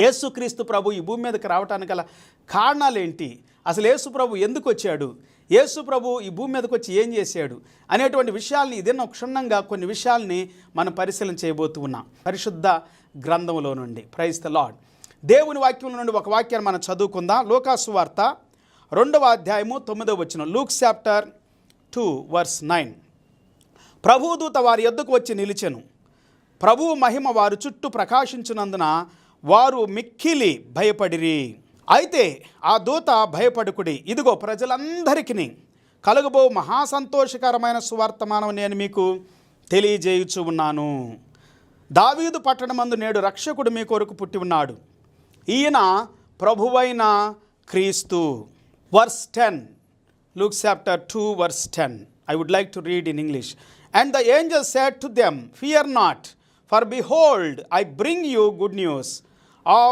యేసుక్రీస్తు ప్రభు ఈ భూమి మీదకి రావడానికి గల కారణాలేంటి, అసలు యేసు ప్రభు ఎందుకు వచ్చాడు, యేసు ప్రభు ఈ భూమి మీదకి వచ్చి ఏం చేశాడు అనేటువంటి విషయాల్ని ఇదేనా క్షుణ్ణంగా కొన్ని విషయాల్ని మనం పరిశీలన చేయబోతూ ఉన్నాం పరిశుద్ధ గ్రంథంలో నుండి. Praise the Lord. దేవుని వాక్యం నుండి ఒక వాక్యాన్ని మనం చదువుకుందాం. లూకా సువార్త 2వ అధ్యాయము 9వ వచనం. Luke chapter 2 verse 9. ప్రభుదూత వారి యొద్దకు వచ్చి నిలిచెను. ప్రభువు మహిమ వారు చుట్టూ ప్రకాశించినందున వారు మిక్కిలి భయపడిరి. అయితే ఆ దూత భయపడుకుడి, ఇదిగో ప్రజలందరికీ కలుగబో మహాసంతోషకరమైన సువార్తమానం నేను మీకు తెలియజేయుచు ఉన్నాను. దావీదు పట్టణమందు నేడు రక్షకుడు మీ కొరకు పుట్టి ఉన్నాడు, ఈయన ప్రభువైన క్రీస్తు. Verse 10, Luke chapter 2 verse 10. I would like to read in English. And the angel said to them, fear not, for behold, I bring you good news of